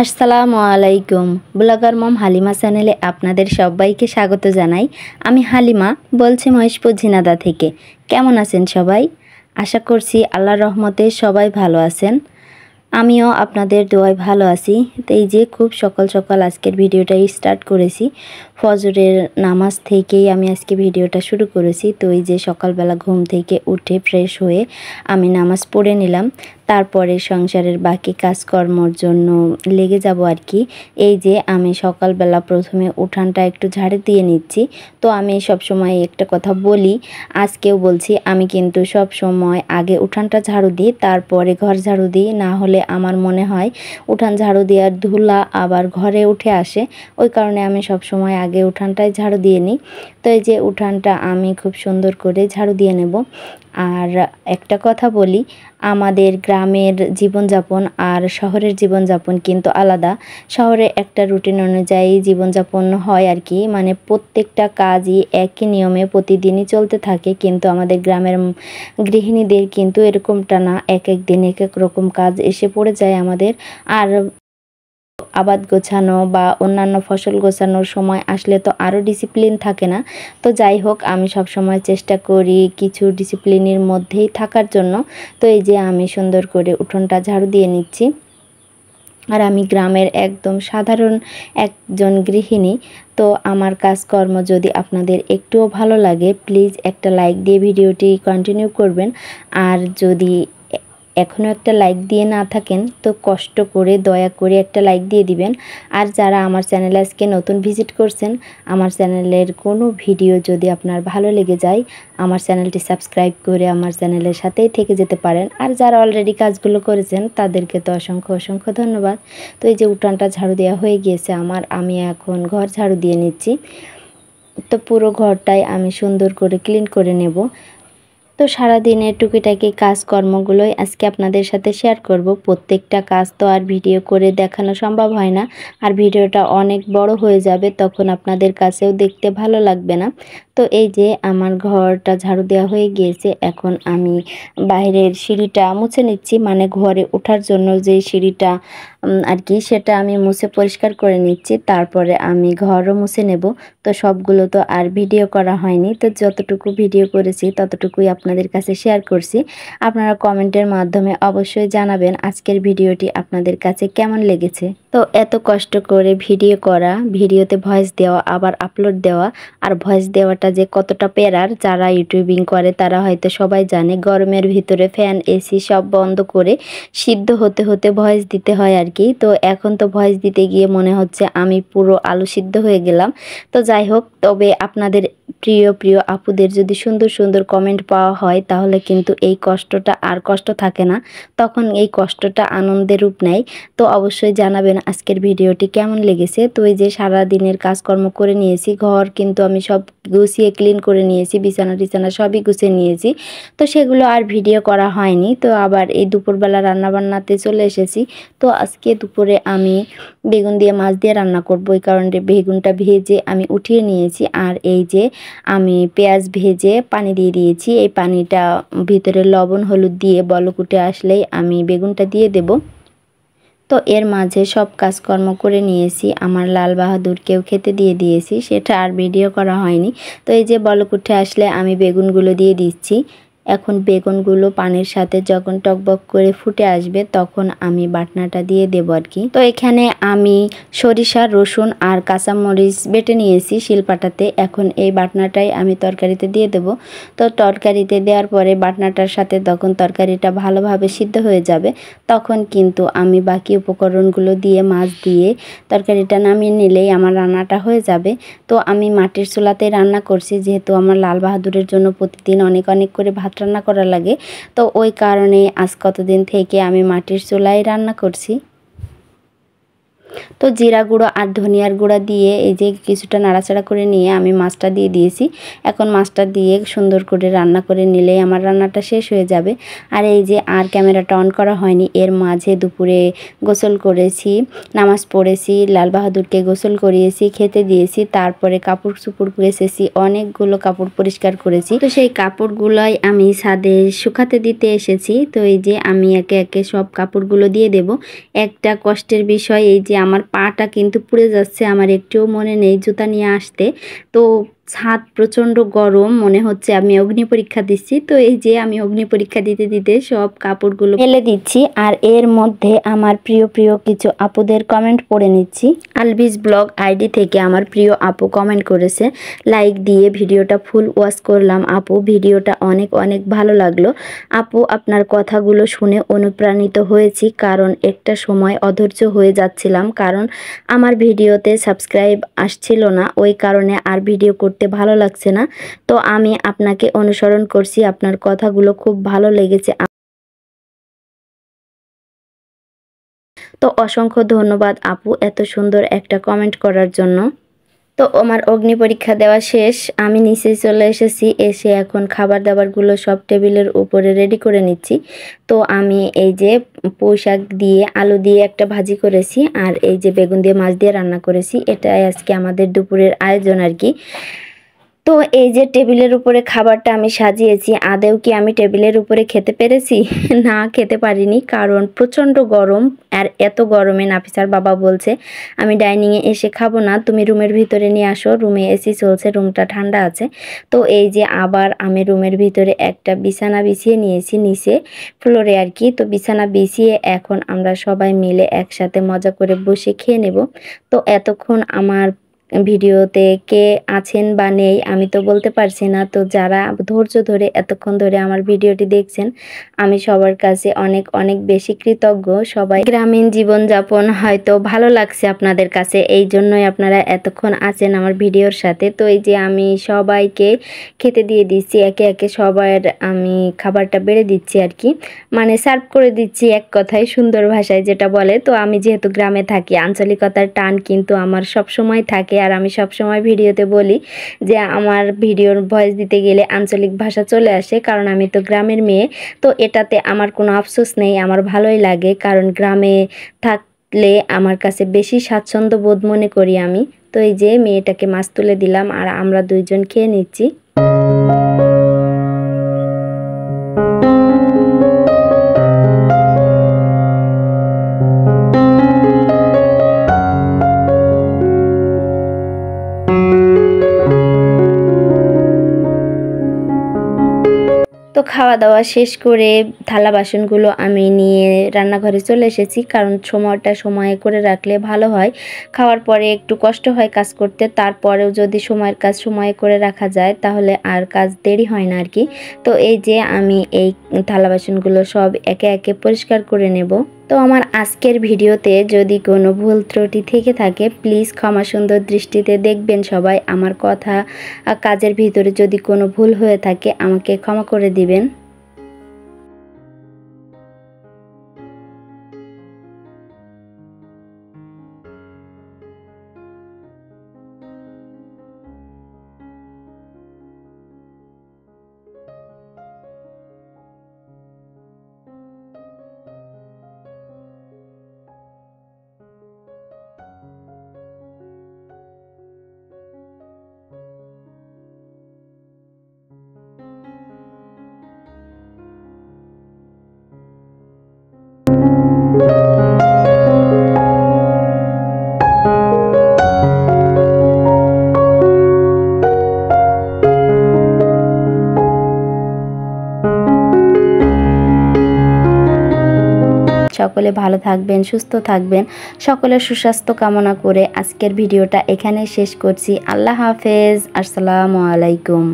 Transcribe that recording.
আসসালামু আলাইকুম। ব্লগার মম হালিমা চ্যানেলে আপনাদের সবাইকে স্বাগত জানাই। আমি হালিমা বলছি মহেশপুর ঝিনাইদহ থেকে। কেমন আছেন সবাই? আশা করছি আল্লাহর রহমতে সবাই ভালো আছেন। আমিও আপনাদের দোয়ায় ভালো আছি। তো এই যে খুব সকাল সকাল আজকের ভিডিওটা স্টার্ট করেছি। ফজরের নামাজ থেকেই আমি আজকে ভিডিওটা শুরু করেছি। তো এই যে সকালবেলা ঘুম থেকে উঠে ফ্রেশ হয়ে আমি নামাজ পড়ে নিলাম। তারপরে সংসারের বাকি কাজকর্মর জন্য লেগে যাব আর কি। এই যে আমি সকালবেলা প্রথমে উঠানটা একটু ঝাড়ু দিয়ে নিচ্ছি। তো আমি সবসময় একটা কথা বলি, আজকেও বলছি, আমি কিন্তু সব সময় আগে উঠানটা ঝাড়ু দিই, তারপরে ঘর ঝাড়ু দিই। না হলে আমার মনে হয় উঠান ঝাড়ু দেওয়ার ধুলা আবার ঘরে উঠে আসে। ওই কারণে আমি সব সময় আগে উঠানটাই ঝাড়ু দিয়ে নিই। তো এই যে উঠানটা আমি খুব সুন্দর করে ঝাড়ু দিয়ে নেব। আর একটা কথা বলি, আমাদের গ্রামের জীবনযাপন আর শহরের জীবনযাপন কিন্তু আলাদা। শহরে একটা রুটিন অনুযায়ী জীবনযাপন হয় আর কি, মানে প্রত্যেকটা কাজই একই নিয়মে প্রতিদিনই চলতে থাকে। কিন্তু আমাদের গ্রামের গৃহিণীদের কিন্তু এরকমটা না, এক এক দিন এক এক রকম কাজ এসে পড়ে যায় আমাদের। আর আবাদ গোছানো বা অন্যান্য ফসল গোছানোর সময় আসলে তো আরও ডিসিপ্লিন থাকে না। তো যাই হোক, আমি সব সময় চেষ্টা করি কিছু ডিসিপ্লিনের মধ্যেই থাকার জন্য। তো এই যে আমি সুন্দর করে উঠোনটা ঝাড়ু দিয়ে নিচ্ছি। আর আমি গ্রামের একদম সাধারণ একজন গৃহিণী। তো আমার কাজকর্ম যদি আপনাদের একটুও ভালো লাগে, প্লিজ একটা লাইক দিয়ে ভিডিওটি কন্টিনিউ করবেন। আর যদি এখনও একটা লাইক দিয়ে না থাকেন তো কষ্ট করে দয়া করে একটা লাইক দিয়ে দিবেন। আর যারা আমার চ্যানেলে আজকে নতুন ভিজিট করছেন, আমার চ্যানেলের কোনো ভিডিও যদি আপনার ভালো লেগে যায়, আমার চ্যানেলটি সাবস্ক্রাইব করে আমার চ্যানেলের সাথেই থেকে যেতে পারেন। আর যারা অলরেডি কাজগুলো করেছেন তাদেরকে তো অসংখ্য অসংখ্য ধন্যবাদ। তো এই যে উঠানটা ঝাড়ু দেওয়া হয়ে গিয়েছে আমার, আমি এখন ঘর ঝাড়ু দিয়ে নিচ্ছি। তো পুরো ঘরটাই আমি সুন্দর করে ক্লিন করে নেব। তো সারাদিনের টুকিটাকি কাজকর্মগুলোই আজকে আপনাদের সাথে শেয়ার করব। প্রত্যেকটা কাজ তো আর ভিডিও করে দেখানো সম্ভব হয় না, আর ভিডিওটা অনেক বড় হয়ে যাবে, তখন আপনাদের কাছেও দেখতে ভালো লাগবে না। তো এই যে আমার ঘরটা ঝাড়ু দেওয়া হয়ে গিয়েছে, এখন আমি বাইরের সিঁড়িটা মুছে নিচ্ছি, মানে ঘরে ওঠার জন্য যে সিঁড়িটা আর কি, সেটা আমি মুছে পরিষ্কার করে নিচ্ছি। তারপরে আমি ঘরও মুছে নেব। তো সবগুলো তো আর ভিডিও করা হয়নি, তো যতটুকু ভিডিও করেছি ততটুকুই আপনাদের কাছে শেয়ার করছি। আপনারা কমেন্টের মাধ্যমে অবশ্যই জানাবেন আজকের ভিডিওটি আপনাদের কাছে কেমন লেগেছে। তো এত কষ্ট করে ভিডিও করা, ভিডিওতে ভয়েস দেওয়া, আবার আপলোড দেওয়া, আর ভয়েস দেওয়াটা যে কতটা প্যারার, যারা ইউটিউবিং করে তারা হয়তো সবাই জানে। গরমের ভিতরে ফ্যান এসি সব বন্ধ করে সিদ্ধ হতে হতে ভয়েস দিতে হয় আর কি। তো এখন তো ভয়েস দিতে গিয়ে মনে হচ্ছে আমি পুরো আলু সিদ্ধ হয়ে গেলাম। তো যাই হোক, তবে আপনাদের প্রিয় প্রিয় আপুদের যদি সুন্দর সুন্দর কমেন্ট পাওয়া হয়, তাহলে কিন্তু এই কষ্টটা আর কষ্ট থাকে না, তখন এই কষ্টটা আনন্দের রূপ নেয়। তো অবশ্যই জানাবেন আজকের ভিডিওটি কেমন লেগেছে। তো এই যে সারা দিনের কাজকর্ম করে নিয়েছি, ঘর কিন্তু আমি সব গুছিয়ে ক্লিন করে নিয়েছি, বিছানা টিছানা সবই গুছিয়ে নিয়েছি। তো সেগুলো আর ভিডিও করা হয়নি। তো আবার এই দুপুরবেলা রান্নাবান্নাতে চলে এসেছি। তো আজকে দুপুরে আমি বেগুন দিয়ে মাছ দিয়ে রান্না করব, এই কারণে বেগুনটা ভেজে আমি উঠিয়ে নিয়েছি। আর এই যে আমি পেঁয়াজ ভেজে পানি দিয়ে দিয়েছি, এই পানিটা ভিতরে লবণ হলুদ দিয়ে বলক উঠে আসলেই আমি বেগুনটা দিয়ে দেব। তো এর মাঝে সব কাজকর্ম করে নিয়েছি, আমার লাল বাহাদুরকেও খেতে দিয়ে দিয়েছি, সেটা আর ভিডিও করা হয়নি। তো এই যে বলক উঠে আসলে আমি বেগুনগুলো দিয়ে দিচ্ছি। এখন বেগুনগুলো পানির সাথে যখন টকবক করে ফুটে আসবে, তখন আমি বাটনাটা দিয়ে দেবো আর কি। তো এখানে আমি সরিষা, রসুন আর কাঁচামরিচ বেটে নিয়েছি শিলপাটাতে। এখন এই বাটনাটাই আমি তরকারিতে দিয়ে দেব। তো তরকারিতে দেওয়ার পরে বাটনাটার সাথে তখন তরকারিটা ভালোভাবে সিদ্ধ হয়ে যাবে, তখন কিন্তু আমি বাকি উপকরণগুলো দিয়ে মাছ দিয়ে তরকারিটা নামিয়ে নিলেই আমার রান্নাটা হয়ে যাবে। তো আমি মাটির চুলাতে রান্না করছি, যেহেতু আমার লাল বাহাদুরের জন্য প্রতিদিন অনেক অনেক করে ভাত রান্না করা লাগে। তো ওই কারণে আজ কতদিন থেকে আমি মাটির চুলায় রান্না করছি। তো জিরা গুঁড়ো আর ধনিয়ার গুঁড়া দিয়ে এই যে কিছুটা নাড়াচাড়া করে নিয়ে আমি মাছটা দিয়ে দিয়েছি। এখন মাছটা দিয়ে সুন্দর করে রান্না করে নিলেই আমার রান্নাটা শেষ হয়ে যাবে। আর এই যে আর ক্যামেরাটা অন করা হয়নি, এর মাঝে দুপুরে গোসল করেছি, নামাজ পড়েছি, লাল বাহাদুরকে গোসল করিয়েছি, খেতে দিয়েছি, তারপরে কাপড় চোপড় কেচেছি, অনেকগুলো কাপড় পরিষ্কার করেছি। তো সেই কাপড়গুলোই আমি ছাদে শুকাতে দিতে এসেছি। তো এই যে আমি একে একে সব কাপড়গুলো দিয়ে দেব। একটা কষ্টের বিষয় এই যে আমার পাটা কিন্তু পুড়ে যাচ্ছে, আমার একটুও মনে নেই জুতা নিয়ে আসতে। তো ছাদ প্রচণ্ড গরম, মনে হচ্ছে আমি অগ্নি পরীক্ষা দিচ্ছি। তো এই যে আমি অগ্নি পরীক্ষা দিতে দিতে সব কাপড়গুলো ফেলে দিচ্ছি। আর এর মধ্যে আমার প্রিয় প্রিয় কিছু আপুদের কমেন্ট পড়ে নিচ্ছি। আলবিস ব্লগ আইডি থেকে আমার প্রিয় আপু কমেন্ট করেছে, লাইক দিয়ে ভিডিওটা ফুল ওয়াচ করলাম আপু, ভিডিওটা অনেক অনেক ভালো লাগলো আপু, আপনার কথাগুলো শুনে অনুপ্রাণিত হয়েছি, কারণ একটা সময় অধৈর্য হয়ে যাচ্ছিলাম, কারণ আমার ভিডিওতে সাবস্ক্রাইব আসছিল না, ওই কারণে আর ভিডিও করতে ভালো লাগছে না। তো আমি আপনাকে অনুসরণ করছি, আপনার কথাগুলো খুব ভালো লেগেছে। তো অসংখ্য ধন্যবাদ আপু এত সুন্দর একটা কমেন্ট করার জন্য। তো আমার অগ্নি পরীক্ষা দেওয়া শেষ, আমি নিচে চলে এসেছি, এসে এখন খাবার দাবারগুলো সব টেবিলের উপরে রেডি করে নিচ্ছি। তো আমি এই যে পুঁই শাক দিয়ে আলু দিয়ে একটা ভাজি করেছি, আর এই যে বেগুন দিয়ে মাছ দিয়ে রান্না করেছি, এটাই আজকে আমাদের দুপুরের আয়োজন আর কি। তো এই যে টেবিলের উপরে খাবারটা আমি সাজিয়েছি, আদেও কি আমি টেবিলের উপরে খেতে পেরেছি? না, খেতে পারিনি, কারণ প্রচণ্ড গরম। আর এত গরমে নাফিসার বাবা বলছে আমি ডাইনিংয়ে এসে খাবো না, তুমি রুমের ভিতরে নিয়ে আসো, রুমে এসি চলছে, রুমটা ঠান্ডা আছে। তো এই যে আবার আমি রুমের ভিতরে একটা বিছানা বিছিয়ে নিয়েছি নিচে ফ্লোরে আর কি। তো বিছানা বিছিয়ে এখন আমরা সবাই মিলে একসাথে মজা করে বসে খেয়ে নেব। তো এতক্ষণ আমার ভিডিওতে কে আছেন বা নেই আমি তো বলতে পারছি না। তো যারা ধৈর্য ধরে এতক্ষণ ধরে আমার ভিডিওটি দেখছেন, আমি সবার কাছে অনেক অনেক বেশি কৃতজ্ঞ। সবাই গ্রামীণ জীবনযাপন হয়তো ভালো লাগছে আপনাদের কাছে, এই জন্যই আপনারা এতক্ষণ আছেন আমার ভিডিওর সাথে। তো এই যে আমি সবাইকে খেতে দিয়ে দিচ্ছি, একে একে সবার আমি খাবারটা বেড়ে দিচ্ছি আর কি, মানে সার্ভ করে দিচ্ছি এক কথায়, সুন্দর ভাষায় যেটা বলে। তো আমি যেহেতু গ্রামে থাকি, আঞ্চলিকতার টান কিন্তু আমার সব সময় থাকে। আর আমি সব সময় ভিডিওতে বলি যে আমার ভিডিওর ভয়েস দিতে গেলে আঞ্চলিক ভাষা চলে আসে, কারণ আমি তো গ্রামের মেয়ে। তো এটাতে আমার কোনো আফসোস নেই, আমার ভালোই লাগে, কারণ গ্রামে থাকলে আমার কাছে বেশি স্বাচ্ছন্দ্য বোধ মনে করি আমি। তো এই যে মেয়েটাকে মাছ তুলে দিলাম আর আমরা দুইজন খেয়ে নিচ্ছি। তো খাওয়া দাওয়া শেষ করে থালা বাসনগুলো আমি নিয়ে রান্নাঘরে চলে এসেছি, কারণ সময়টা সময়ে করে রাখলে ভালো হয়। খাওয়ার পরে একটু কষ্ট হয় কাজ করতে, তারপরেও যদি সময়ের কাজ সময়ে করে রাখা যায় তাহলে আর কাজ দেরি হয় না আর কি। তো এই যে আমি এই থালা বাসনগুলো সব একে একে পরিষ্কার করে নেব। তো আমার আজকের ভিডিওতে যদি কোনো ভুল ত্রুটি থেকে থাকে প্লিজ ক্ষমা সুন্দর দৃষ্টিতে দেখবেন সবাই। আমার কথা কাজের ভিতরে যদি কোনো ভুল হয়ে থাকে আমাকে ক্ষমা করে দিবেন। সকলে ভালো থাকবেন, সুস্থ থাকবেন, সকলের সুস্বাস্থ্য কামনা করে আজকের ভিডিওটা এখানেই শেষ করছি। আল্লাহ হাফেজ, আসসালামু আলাইকুম।